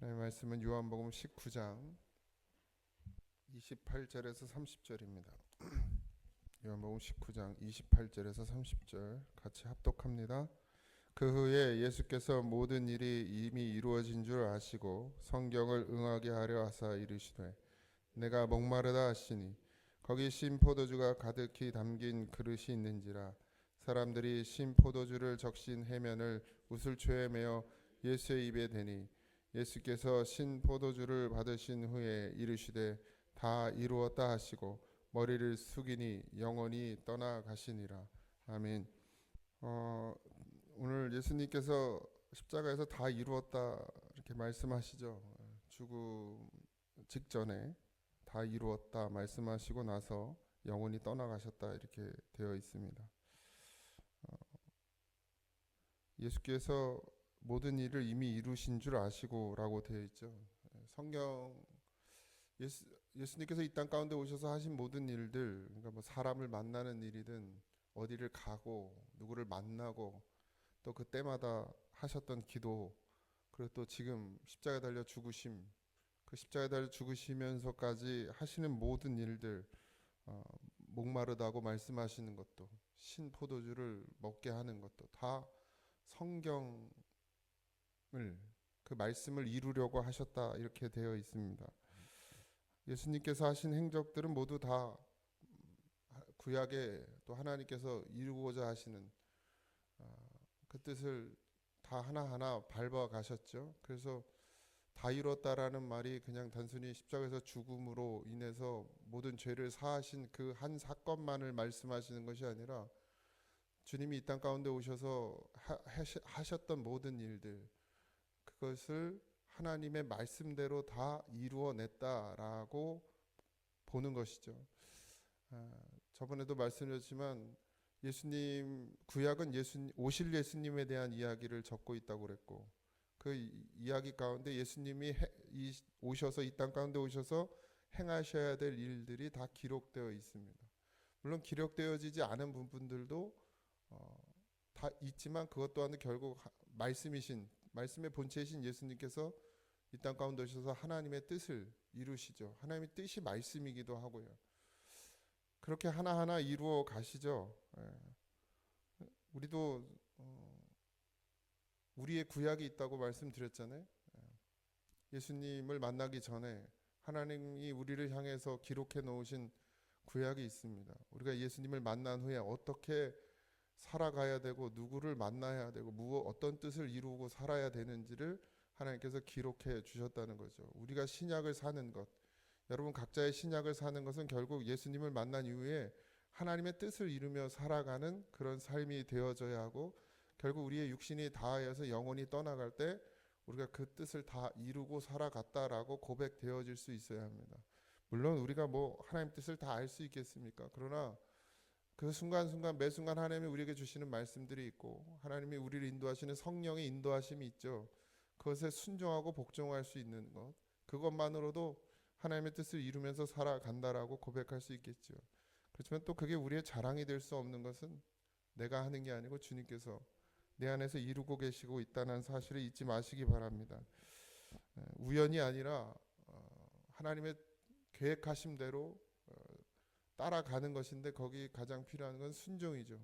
하나님의 말씀은 요한복음 19장 28절에서 30절입니다. 요한복음 19장 28절에서 30절 같이 합독합니다. 그 후에 예수께서 모든 일이 이미 이루어진 줄 아시고 성경을 응하게 하려 하사 이르시되 내가 목마르다 하시니 거기 신 포도주가 가득히 담긴 그릇이 있는지라. 사람들이 신 포도주를 적신 해면을 우슬초에 메어 예수의 입에 대니 예수께서 신 포도주를 받으신 후에 이르시되 다 이루었다 하시고 머리를 숙이니 영원히 떠나가시니라. 아멘. 어, 오늘 예수님께서 십자가에서 다 이루었다 이렇게 말씀하시죠. 죽음 직전에 다 이루었다 말씀하시고 나서 영원히 떠나가셨다 이렇게 되어 있습니다. 예수께서 모든 일을 이미 이루신 줄 아시고라고 되어 있죠. 성경 예수님께서 이 땅 가운데 오셔서 하신 모든 일들, 그러니까 뭐 사람을 만나는 일이든 어디를 가고 누구를 만나고 또 그때마다 하셨던 기도, 그리고 또 지금 십자가에 달려 죽으심, 그 십자가에 달려 죽으시면서까지 하시는 모든 일들, 목마르다고 말씀하시는 것도, 신 포도주를 먹게 하는 것도 다 성경을, 그 말씀을 이루려고 하셨다 이렇게 되어 있습니다. 예수님께서 하신 행적들은 모두 다 구약에 또 하나님께서 이루고자 하시는 그 뜻을 다 하나하나 밟아 가셨죠. 그래서 다 이뤘다라는 말이 그냥 단순히 십자가에서 죽음으로 인해서 모든 죄를 사하신 그 한 사건만을 말씀하시는 것이 아니라 주님이 이 땅 가운데 오셔서 하셨던 모든 일들, 그것을 하나님의 말씀대로 다 이루어냈다라고 보는 것이죠. 저번에도 말씀드렸지만 예수님 구약은 오실 예수님에 대한 이야기를 적고 있다고 그랬고, 그 이야기 가운데 예수님이 오셔서 이 땅 가운데 오셔서 행하셔야 될 일들이 다 기록되어 있습니다. 물론 기록되어지지 않은 부분들도 다 있지만 그것 또한 결국 말씀의 본체이신 예수님께서 이 땅 가운데 오셔서 하나님의 뜻을 이루시죠. 하나님의 뜻이 말씀이기도 하고요. 그렇게 하나하나 이루어 가시죠. 우리도 우리의 구약이 있다고 말씀드렸잖아요. 예수님을 만나기 전에 하나님이 우리를 향해서 기록해 놓으신 구약이 있습니다. 우리가 예수님을 만난 후에 어떻게 살아가야 되고 누구를 만나야 되고 어떤 뜻을 이루고 살아야 되는지를 하나님께서 기록해 주셨다는 거죠. 우리가 신약을 사는 것, 여러분 각자의 신약을 사는 것은 결국 예수님을 만난 이후에 하나님의 뜻을 이루며 살아가는 그런 삶이 되어져야 하고, 결국 우리의 육신이 다하여서 영혼이 떠나갈 때 우리가 그 뜻을 다 이루고 살아갔다라고 고백되어질 수 있어야 합니다. 물론 우리가 뭐 하나님 뜻을 다 알 수 있겠습니까? 그러나 그 순간순간 매 순간 하나님이 우리에게 주시는 말씀들이 있고 하나님이 우리를 인도하시는 성령의 인도하심이 있죠. 그것에 순종하고 복종할 수 있는 것, 그것만으로도 하나님의 뜻을 이루면서 살아간다라고 고백할 수 있겠죠. 그렇지만 또 그게 우리의 자랑이 될 수 없는 것은 내가 하는 게 아니고 주님께서 내 안에서 이루고 계시고 있다는 사실을 잊지 마시기 바랍니다. 우연이 아니라 하나님의 계획하심대로 따라가는 것인데 거기 가장 필요한 건 순종이죠.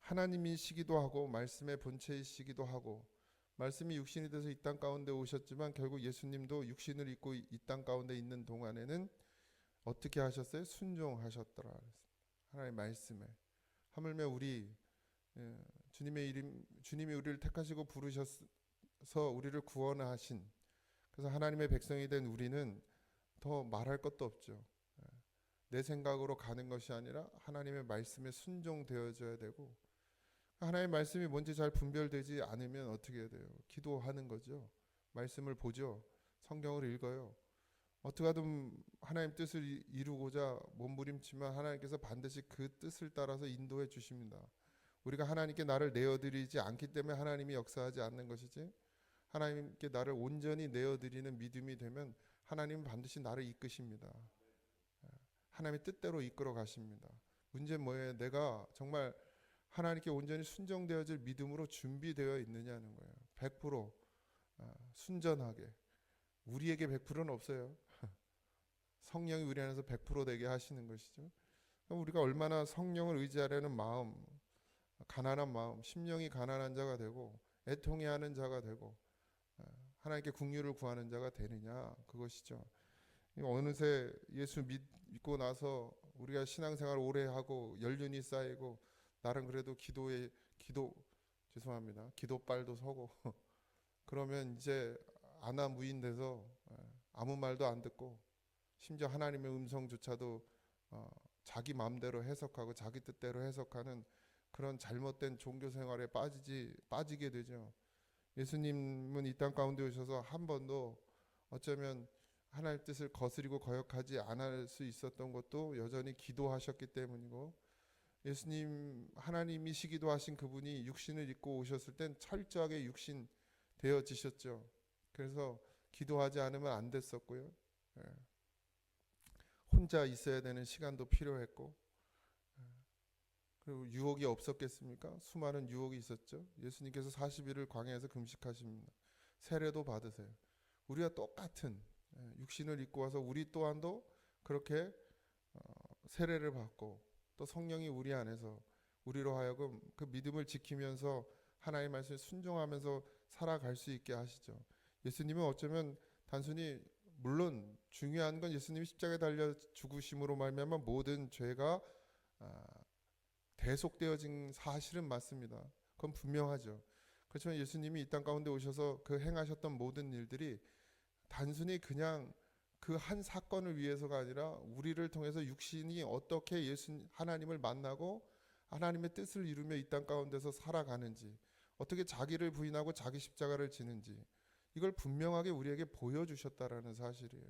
하나님이시기도 하고 말씀의 본체이시기도 하고, 말씀이 육신이 돼서 이 땅 가운데 오셨지만 결국 예수님도 육신을 입고 이 땅 가운데 있는 동안에는 어떻게 하셨어요? 순종하셨더라. 하나님의 말씀에. 하물며 우리 주님이 우리를 택하시고 부르셔서 우리를 구원하신, 그래서 하나님의 백성이 된 우리는 더 말할 것도 없죠. 내 생각으로 가는 것이 아니라 하나님의 말씀에 순종되어져야 되고, 하나님의 말씀이 뭔지 잘 분별되지 않으면 어떻게 해야 돼요? 기도하는 거죠. 말씀을 보죠. 성경을 읽어요. 어떻게 하든 하나님 뜻을 이루고자 몸부림치면 하나님께서 반드시 그 뜻을 따라서 인도해 주십니다. 우리가 하나님께 나를 내어드리지 않기 때문에 하나님이 역사하지 않는 것이지, 하나님께 나를 온전히 내어드리는 믿음이 되면 하나님은 반드시 나를 이끄십니다. 하나님의 뜻대로 이끌어 가십니다. 문제는 뭐예요? 내가 정말 하나님께 온전히 순종되어질 믿음으로 준비되어 있느냐는 거예요. 100% 순전하게. 우리에게 100%는 없어요. 성령이 우리 안에서 100% 되게 하시는 것이죠. 그럼 우리가 얼마나 성령을 의지하려는 마음, 가난한 마음, 심령이 가난한 자가 되고 애통해하는 자가 되고 하나님께 긍휼을 구하는 자가 되느냐, 그것이죠. 어느새 예수 믿고 나서 우리가 신앙생활 오래 하고 연륜이 쌓이고 나름 그래도 죄송합니다. 기도빨도 서고 그러면 이제 아나무인돼서 아무 말도 안 듣고 심지어 하나님의 음성조차도 자기 마음대로 해석하고 자기 뜻대로 해석하는 그런 잘못된 종교 생활에 빠지게 되죠. 예수님은 이 땅 가운데 오셔서 한 번도 어쩌면 하나님의 뜻을 거스리고 거역하지 않을 수 있었던 것도 여전히 기도하셨기 때문이고, 예수님 하나님이시기도 하신 그분이 육신을 입고 오셨을 땐 철저하게 육신 되어지셨죠. 그래서 기도하지 않으면 안 됐었고요. 혼자 있어야 되는 시간도 필요했고, 그리고 유혹이 없었겠습니까? 수많은 유혹이 있었죠. 예수님께서 40일을 광야에서 금식하십니다. 세례도 받으세요. 우리가 똑같은 육신을 입고 와서 우리 또한도 그렇게 세례를 받고 또 성령이 우리 안에서 우리로 하여금 그 믿음을 지키면서 하나님의 말씀에 순종하면서 살아갈 수 있게 하시죠. 예수님은 어쩌면 단순히, 물론 중요한 건 예수님이 십자가에 달려 죽으심으로 말미암아 모든 죄가 대속되어진 사실은 맞습니다. 그건 분명하죠. 그렇지만 예수님이 이 땅 가운데 오셔서 그 행하셨던 모든 일들이 단순히 그냥 그 한 사건을 위해서가 아니라 우리를 통해서 육신이 어떻게 하나님을 만나고 하나님의 뜻을 이루며 이 땅 가운데서 살아가는지, 어떻게 자기를 부인하고 자기 십자가를 지는지, 이걸 분명하게 우리에게 보여주셨다라는 사실이에요.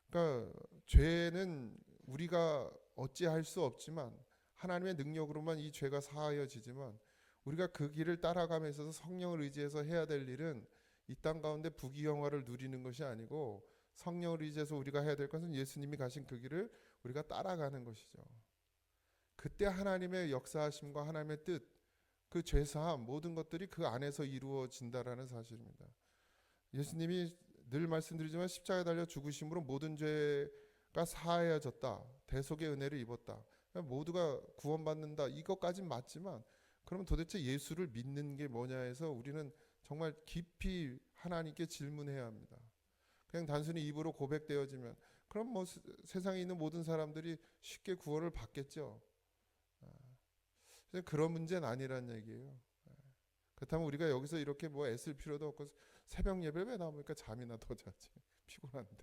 그러니까 죄는 우리가 어찌할 수 없지만 하나님의 능력으로만 이 죄가 사하여지지만, 우리가 그 길을 따라감에 있어서 성령을 의지해서 해야 될 일은 이 땅 가운데 부귀영화를 누리는 것이 아니고, 성령을 의지해서 우리가 해야 될 것은 예수님이 가신 그 길을 우리가 따라가는 것이죠. 그때 하나님의 역사하심과 하나님의 뜻, 그 죄사함, 모든 것들이 그 안에서 이루어진다라는 사실입니다. 예수님이 늘 말씀드리지만 십자가에 달려 죽으심으로 모든 죄가 사하여졌다, 대속의 은혜를 입었다, 모두가 구원받는다, 이것까진 맞지만, 그러면 도대체 예수를 믿는 게 뭐냐 해서 우리는 정말 깊이 하나님께 질문해야 합니다. 그냥 단순히 입으로 고백되어지면 그럼 뭐 세상에 있는 모든 사람들이 쉽게 구원을 받겠죠. 그런 문제는 아니란 얘기예요. 그렇다면 우리가 여기서 이렇게 뭐 애쓸 필요도 없고, 새벽 예배를 왜 나오니까 잠이나 더 자지, 피곤한데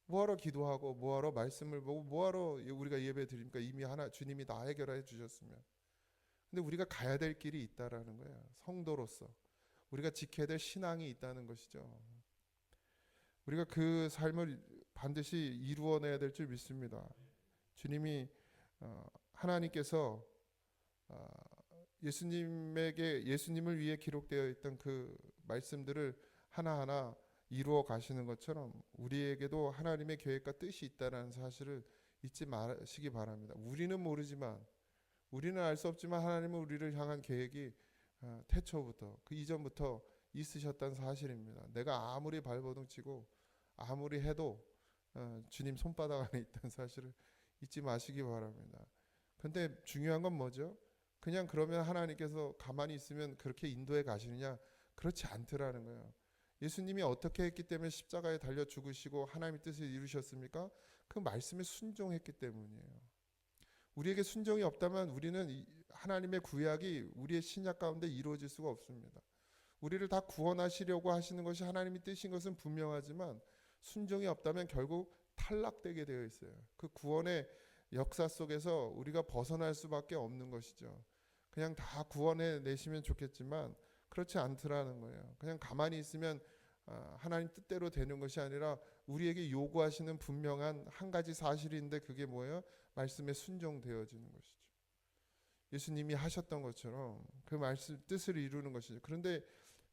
뭐하러 기도하고 뭐하러 말씀을 보고 뭐하러 우리가 예배 드립니까? 이미 주님이 다 해결해 주셨으면. 근데 우리가 가야 될 길이 있다라는 거예요. 성도로서 우리가 지켜야 될 신앙이 있다는 것이죠. 우리가 그 삶을 반드시 이루어내야 될 줄 믿습니다. 주님이 하나님께서 예수님을 위해 기록되어 있던 그 말씀들을 하나하나 이루어 가시는 것처럼 우리에게도 하나님의 계획과 뜻이 있다는 사실을 잊지 마시기 바랍니다. 우리는 모르지만, 우리는 알 수 없지만 하나님은 우리를 향한 계획이 태초부터, 그 이전부터 있으셨다는 사실입니다. 내가 아무리 발버둥 치고 아무리 해도 주님 손바닥 안에 있다는 사실을 잊지 마시기 바랍니다. 근데 중요한 건 뭐죠? 그냥 그러면 하나님께서 가만히 있으면 그렇게 인도해 가시느냐? 그렇지 않더라는 거예요. 예수님이 어떻게 했기 때문에 십자가에 달려 죽으시고 하나님의 뜻을 이루셨습니까? 그 말씀에 순종했기 때문이에요. 우리에게 순종이 없다면 우리는 하나님의 구약이 우리의 신약 가운데 이루어질 수가 없습니다. 우리를 다 구원하시려고 하시는 것이 하나님의 뜻인 것은 분명하지만, 순종이 없다면 결국 탈락되게 되어 있어요. 그 구원의 역사 속에서 우리가 벗어날 수밖에 없는 것이죠. 그냥 다 구원해 내시면 좋겠지만 그렇지 않더라는 거예요. 그냥 가만히 있으면 하나님 뜻대로 되는 것이 아니라 우리에게 요구하시는 분명한 한 가지 사실인데, 그게 뭐예요? 말씀에 순종되어지는 것이죠. 예수님이 하셨던 것처럼 그 말씀 뜻을 이루는 것이죠. 그런데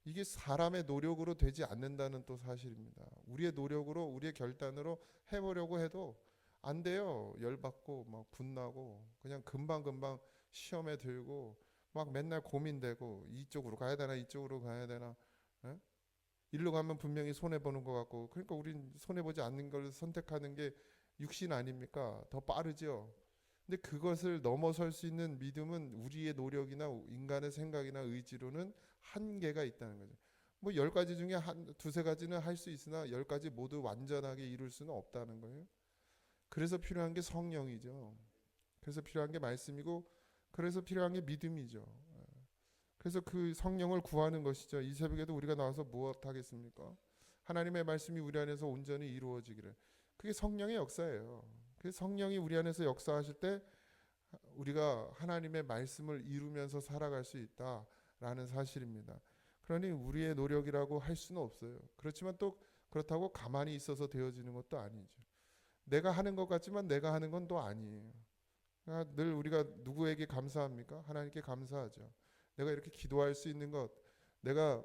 이게 사람의 노력으로 되지 않는다는 또 사실입니다. 우리의 노력으로, 우리의 결단으로 해보려고 해도 안 돼요. 열받고 막 분나고 그냥 금방금방 시험에 들고 막 맨날 고민되고, 이쪽으로 가야 되나 이쪽으로 가야 되나 일로 가면 분명히 손해 보는 것 같고, 그러니까 우린 손해 보지 않는 걸 선택하는 게 육신 아닙니까? 더 빠르죠. 근데 그것을 넘어설 수 있는 믿음은 우리의 노력이나 인간의 생각이나 의지로는 한계가 있다는 거죠. 뭐 10가지 중에 한 두세 가지는 할 수 있으나 10가지 모두 완전하게 이룰 수는 없다는 거예요. 그래서 필요한 게 성령이죠. 그래서 필요한 게 말씀이고, 그래서 필요한 게 믿음이죠. 그래서 그 성령을 구하는 것이죠. 이 새벽에도 우리가 나와서 무엇 하겠습니까? 하나님의 말씀이 우리 안에서 온전히 이루어지기를. 그게 성령의 역사예요. 그 성령이 우리 안에서 역사하실 때 우리가 하나님의 말씀을 이루면서 살아갈 수 있다라는 사실입니다. 그러니 우리의 노력이라고 할 수는 없어요. 그렇지만 또 그렇다고 가만히 있어서 되어지는 것도 아니죠. 내가 하는 것 같지만 내가 하는 건 또 아니에요. 그러니까 늘 우리가 누구에게 감사합니까? 하나님께 감사하죠. 내가 이렇게 기도할 수 있는 것, 내가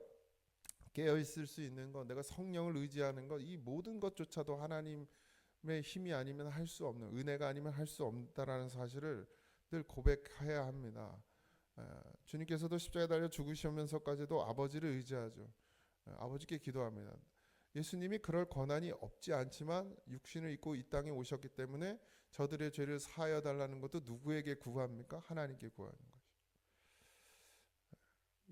깨어 있을 수 있는 것, 내가 성령을 의지하는 것, 이 모든 것조차도 하나님의 힘이 아니면 할 수 없는, 은혜가 아니면 할 수 없다라는 사실을 늘 고백해야 합니다. 주님께서도 십자가에 달려 죽으시면서까지도 아버지를 의지하죠. 아버지께 기도합니다. 예수님이 그럴 권한이 없지 않지만 육신을 입고 이 땅에 오셨기 때문에 저들의 죄를 사하여 달라는 것도 누구에게 구합니까? 하나님께 구하는 거죠.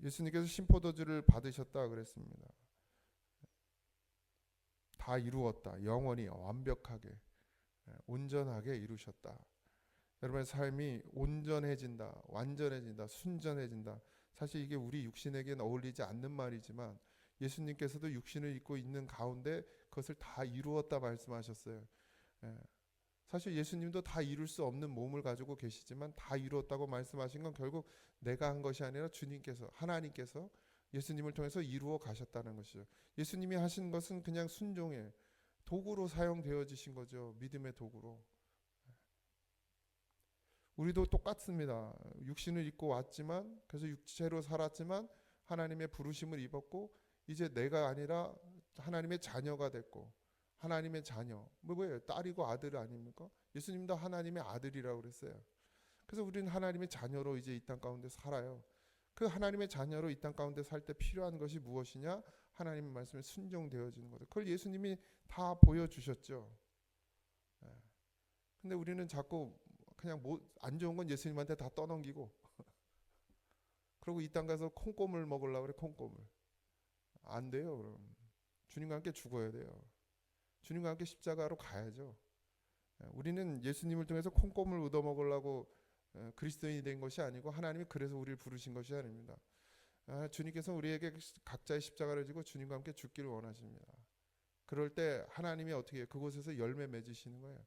예수님께서 신포도주를 받으셨다 그랬습니다. 다 이루었다. 영원히 완벽하게 온전하게 이루셨다. 여러분의 삶이 온전해진다, 완전해진다, 순전해진다. 사실 이게 우리 육신에게는 어울리지 않는 말이지만 예수님께서도 육신을 입고 있는 가운데 그것을 다 이루었다 말씀하셨어요. 사실 예수님도 다 이룰 수 없는 몸을 가지고 계시지만 다 이루었다고 말씀하신 건 결국 내가 한 것이 아니라 주님께서, 하나님께서 예수님을 통해서 이루어 가셨다는 것이죠. 예수님이 하신 것은 그냥 순종의 도구로 사용되어지신 거죠. 믿음의 도구로. 우리도 똑같습니다. 육신을 입고 왔지만, 그래서 육체로 살았지만 하나님의 부르심을 입었고 이제 내가 아니라 하나님의 자녀가 됐고, 하나님의 자녀, 뭐예요? 딸이고 아들 아닙니까? 예수님도 하나님의 아들이라고 그랬어요. 그래서 우리는 하나님의 자녀로 이제 이 땅 가운데 살아요. 그 하나님의 자녀로 이 땅 가운데 살 때 필요한 것이 무엇이냐? 하나님의 말씀에 순종되어지는 거죠. 그걸 예수님이 다 보여주셨죠. 근데 우리는 자꾸 그냥 뭐 안 좋은 건 예수님한테 다 떠넘기고 그리고 이 땅 가서 콩고물 먹으려고 그래. 콩고물 안 돼요. 그럼 주님과 함께 죽어야 돼요. 주님과 함께 십자가로 가야죠. 우리는 예수님을 통해서 콩고물 얻어 먹으려고 그리스도인이 된 것이 아니고 하나님이 그래서 우리를 부르신 것이 아닙니다. 주님께서 우리에게 각자의 십자가를 지고 주님과 함께 죽기를 원하십니다. 그럴 때 하나님이 어떻게 해요? 그곳에서 열매 맺으시는 거예요.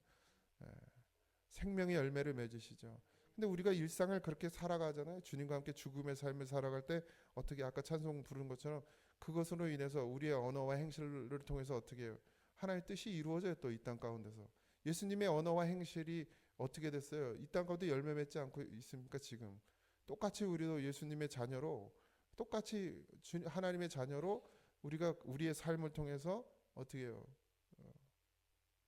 생명의 열매를 맺으시죠. 근데 우리가 일상을 그렇게 살아가잖아요. 주님과 함께 죽음의 삶을 살아갈 때 어떻게 아까 찬송 부른 것처럼 그것으로 인해서 우리의 언어와 행실을 통해서 어떻게 해요? 하나님의 뜻이 이루어져요. 또 이 땅 가운데서 예수님의 언어와 행실이 어떻게 됐어요? 이 땅 가운데 열매 맺지 않고 있습니까? 지금 똑같이 우리도 예수님의 자녀로, 똑같이 하나님의 자녀로 우리가 우리의 삶을 통해서 어떻게 해요?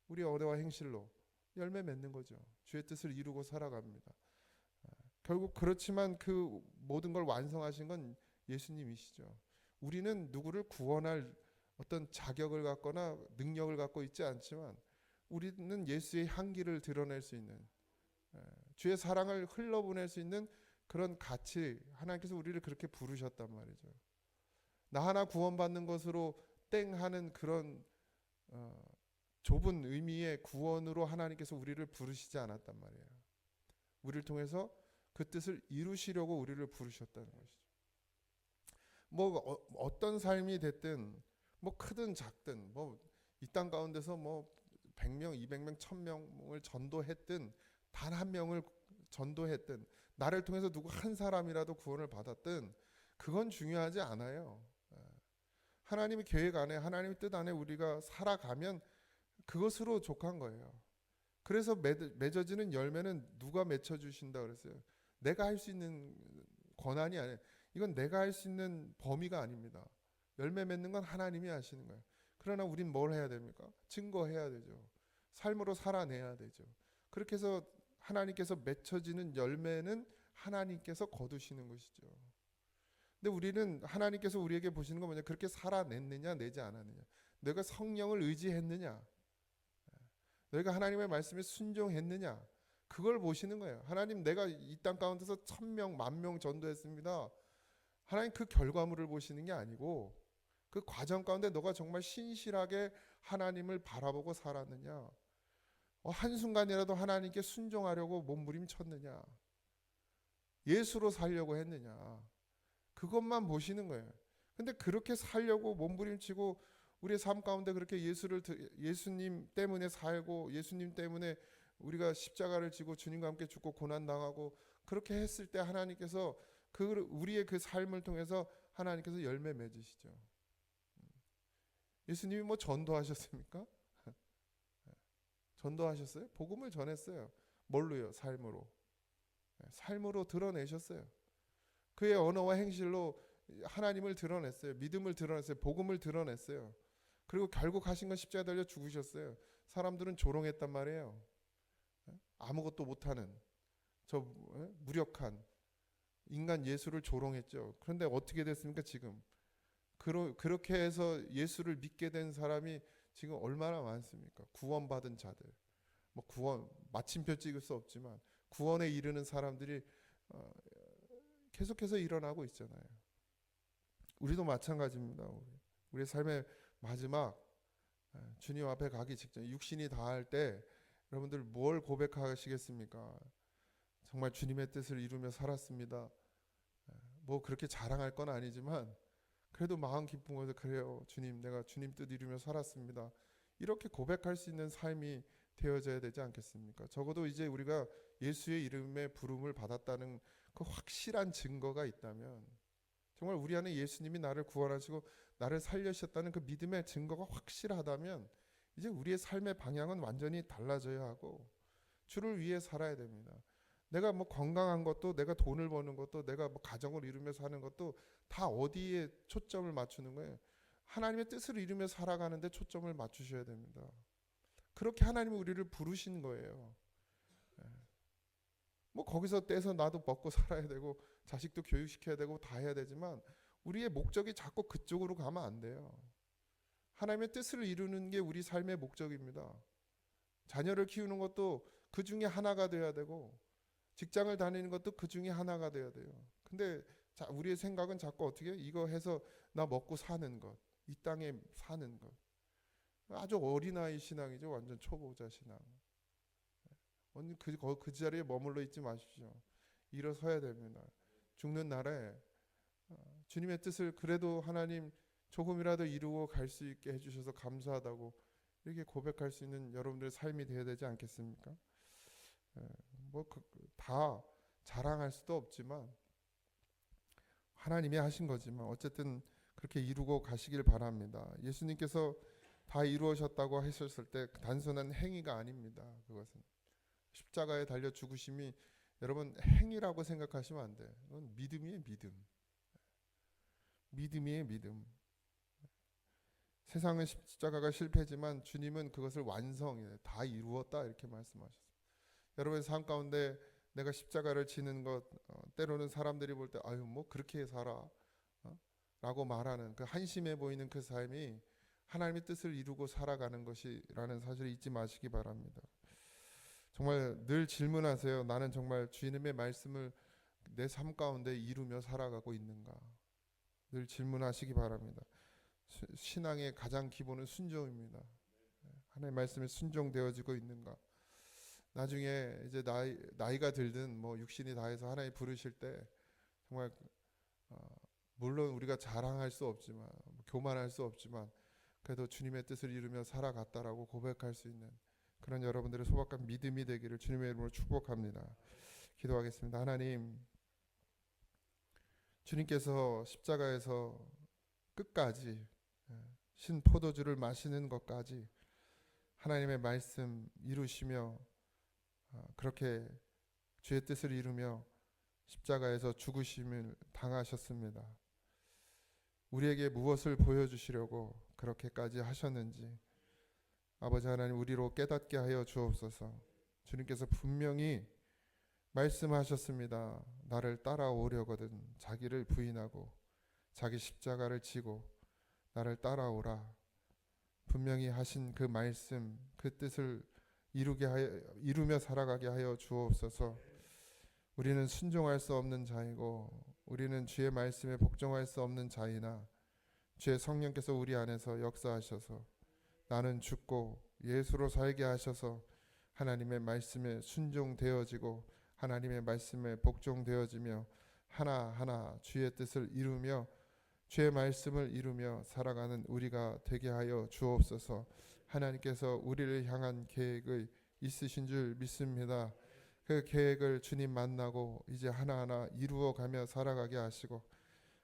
우리의 언어와 행실로 열매 맺는 거죠. 주의 뜻을 이루고 살아갑니다. 결국 그렇지만 그 모든 걸 완성하신 건 예수님이시죠. 우리는 누구를 구원할 어떤 자격을 갖거나 능력을 갖고 있지 않지만 우리는 예수의 향기를 드러낼 수 있는, 주의 사랑을 흘러보낼 수 있는 그런 가치, 하나님께서 우리를 그렇게 부르셨단 말이죠. 나 하나 구원받는 것으로 땡 하는 그런 좁은 의미의 구원으로 하나님께서 우리를 부르시지 않았단 말이에요. 우리를 통해서 그 뜻을 이루시려고 우리를 부르셨다는 것이죠. 뭐 어떤 삶이 됐든 뭐 크든 작든 뭐 이 땅 가운데서 뭐 100명, 200명, 1000명을 전도했든 단 한 명을 전도했든 나를 통해서 누구 한 사람이라도 구원을 받았든 그건 중요하지 않아요. 하나님의 계획 안에, 하나님의 뜻 안에 우리가 살아가면 그것으로 족한 거예요. 그래서 맺어지는 열매는 누가 맺어주신다 그랬어요. 내가 할 수 있는 권한이 아니에요. 이건 내가 할 수 있는 범위가 아닙니다. 열매 맺는 건 하나님이 하시는 거예요. 그러나 우린 뭘 해야 됩니까? 증거해야 되죠. 삶으로 살아내야 되죠. 그렇게 해서 하나님께서 맺혀지는 열매는 하나님께서 거두시는 것이죠. 근데 우리는 하나님께서 우리에게 보시는 건 뭐냐? 그렇게 살아냈느냐, 내지 않았느냐. 너희가 성령을 의지했느냐, 너희가 하나님의 말씀에 순종했느냐, 그걸 보시는 거예요. 하나님, 내가 이 땅 가운데서 1000명, 10,000명 전도했습니다. 하나님, 그 결과물을 보시는 게 아니고 그 과정 가운데 너가 정말 신실하게 하나님을 바라보고 살았느냐, 한순간이라도 하나님께 순종하려고 몸부림쳤느냐, 예수로 살려고 했느냐, 그것만 보시는 거예요. 근데 그렇게 살려고 몸부림치고 우리의 삶 가운데 그렇게 예수님 때문에 살고, 예수님 때문에 우리가 십자가를 지고 주님과 함께 죽고 고난당하고, 그렇게 했을 때 하나님께서 우리의 그 삶을 통해서 하나님께서 열매 맺으시죠. 예수님이 뭐 전도하셨습니까? 전도하셨어요? 복음을 전했어요. 뭘로요? 삶으로. 삶으로 드러내셨어요. 그의 언어와 행실로 하나님을 드러냈어요. 믿음을 드러냈어요. 복음을 드러냈어요. 그리고 결국 하신 건 십자가에 달려 죽으셨어요. 사람들은 조롱했단 말이에요. 아무것도 못하는 저 무력한 인간 예수를 조롱했죠. 그런데 어떻게 됐습니까? 지금 그렇게 해서 예수를 믿게 된 사람이 지금 얼마나 많습니까? 구원받은 자들, 뭐 구원 마침표 찍을 수 없지만 구원에 이르는 사람들이 계속해서 일어나고 있잖아요. 우리도 마찬가지입니다. 우리의 삶의 마지막 주님 앞에 가기 직전, 육신이 다할 때 여러분들 뭘 고백하시겠습니까? 정말 주님의 뜻을 이루며 살았습니다. 뭐 그렇게 자랑할 건 아니지만 그래도 마음 기쁜 것에, 그래요 주님, 내가 주님 뜻 이루며 살았습니다, 이렇게 고백할 수 있는 삶이 되어져야 되지 않겠습니까? 적어도 이제 우리가 예수의 이름에 부름을 받았다는 그 확실한 증거가 있다면, 정말 우리 안에 예수님이 나를 구원하시고 나를 살려주셨다는 그 믿음의 증거가 확실하다면, 이제 우리의 삶의 방향은 완전히 달라져야 하고 주를 위해 살아야 됩니다. 내가 뭐 건강한 것도, 내가 돈을 버는 것도, 내가 뭐 가정을 이루며 사는 것도 다 어디에 초점을 맞추는 거예요? 하나님의 뜻을 이루며 살아가는데 초점을 맞추셔야 됩니다. 그렇게 하나님이 우리를 부르신 거예요. 뭐 거기서 떼서 나도 먹고 살아야 되고 자식도 교육시켜야 되고 다 해야 되지만 우리의 목적이 자꾸 그쪽으로 가면 안 돼요. 하나님의 뜻을 이루는 게 우리 삶의 목적입니다. 자녀를 키우는 것도 그 중에 하나가 돼야 되고, 직장을 다니는 것도 그 중에 하나가 돼야 돼요. 근데 우리의 생각은 자꾸 어떻게 이거 해서 나 먹고 사는 것, 이 땅에 사는 것. 아주 어린아이 신앙이죠. 완전 초보자 신앙. 그 자리에 머물러 있지 마십시오. 일어서야 됩니다. 죽는 날에 주님의 뜻을 그래도 하나님 조금이라도 이루고 갈 수 있게 해주셔서 감사하다고 이렇게 고백할 수 있는 여러분들의 삶이 되어야 되지 않겠습니까? 뭐 다 자랑할 수도 없지만 하나님이 하신 거지만 어쨌든 그렇게 이루고 가시길 바랍니다. 예수님께서 다 이루어졌다고 하셨을 때 단순한 행위가 아닙니다. 그것은 십자가에 달려 죽으심이 여러분 행위라고 생각하시면 안 돼. 그건 믿음이에요. 믿음이에요. 믿음. 세상은 십자가가 실패지만 주님은 그것을 완성해 다 이루었다 이렇게 말씀하셨어요. 여러분의 삶 가운데 내가 십자가를 지는 것, 때로는 사람들이 볼 때 아유 뭐 그렇게 살아 라고 말하는 그 한심해 보이는 그 삶이 하나님의 뜻을 이루고 살아가는 것이라는 사실을 잊지 마시기 바랍니다. 정말 늘 질문하세요. 나는 정말 주님의 말씀을 내 삶 가운데 이루며 살아가고 있는가? 늘 질문하시기 바랍니다. 신앙의 가장 기본은 순종입니다. 하나님의 말씀에 순종되어지고 있는가? 나중에 이제 나이가 들든 뭐 육신이 다해서 하나님 부르실 때 정말 물론 우리가 자랑할 수 없지만 교만할 수 없지만 그래도 주님의 뜻을 이루며 살아갔다라고 고백할 수 있는 그런 여러분들의 소박한 믿음이 되기를 주님의 이름으로 축복합니다. 기도하겠습니다. 하나님, 주님께서 십자가에서 끝까지 신 포도주를 마시는 것까지 하나님의 말씀 이루시며 그렇게 주의 뜻을 이루며 십자가에서 죽으심을 당하셨습니다. 우리에게 무엇을 보여주시려고 그렇게까지 하셨는지 아버지 하나님 우리로 깨닫게 하여 주옵소서. 주님께서 분명히 말씀하셨습니다. 나를 따라오려거든 자기를 부인하고 자기 십자가를 지고 나를 따라오라 분명히 하신 그 말씀, 그 뜻을 이루며 살아가게 하여 주옵소서. 우리는 순종할 수 없는 자이고 우리는 주의 말씀에 복종할 수 없는 자이나 주의 성령께서 우리 안에서 역사하셔서 나는 죽고 예수로 살게 하셔서 하나님의 말씀에 순종되어지고 하나님의 말씀에 복종되어지며 하나하나 주의 뜻을 이루며 주의 말씀을 이루며 살아가는 우리가 되게 하여 주옵소서. 하나님께서 우리를 향한 계획이 있으신 줄 믿습니다. 그 계획을 주님 만나고 이제 하나하나 이루어가며 살아가게 하시고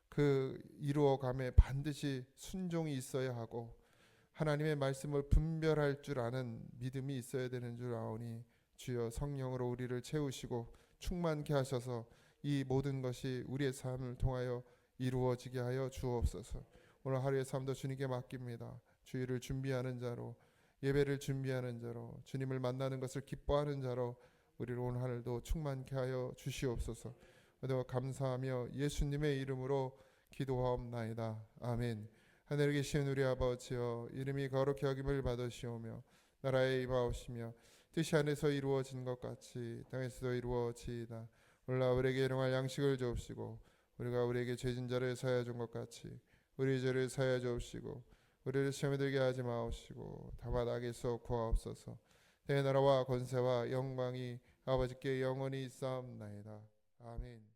그 이루어감에 반드시 순종이 있어야 하고 하나님의 말씀을 분별할 줄 아는 믿음이 있어야 되는 줄 아오니 주여 성령으로 우리를 채우시고 충만케 하셔서 이 모든 것이 우리의 삶을 통하여 이루어지게 하여 주옵소서. 오늘 하루의 삶도 주님께 맡깁니다. 주일을 준비하는 자로 예배를 준비하는 자로 주님을 만나는 것을 기뻐하는 자로 우리를 오늘 하늘도 충만케 하여 주시옵소서. 감사하며 예수님의 이름으로 기도하옵나이다. 아멘. 하늘에 계신 우리 아버지여 이름이 거룩히 여김을 받으시오며 나라에 임하옵시며 뜻이 하늘에서 이루어진 것 같이 땅에서도 이루어지이다. 오늘 우리에게 일용할 양식을 주옵시고 우리가 우리에게 죄진 자를 사하여 준 것 같이 우리 죄를 사하여 주옵시고 우리를 시험에 들게 하지 마옵시고 다만 악에서 구하옵소서. 내 나라와 권세와 영광이 아버지께 영원히 있사옵나이다. 아멘.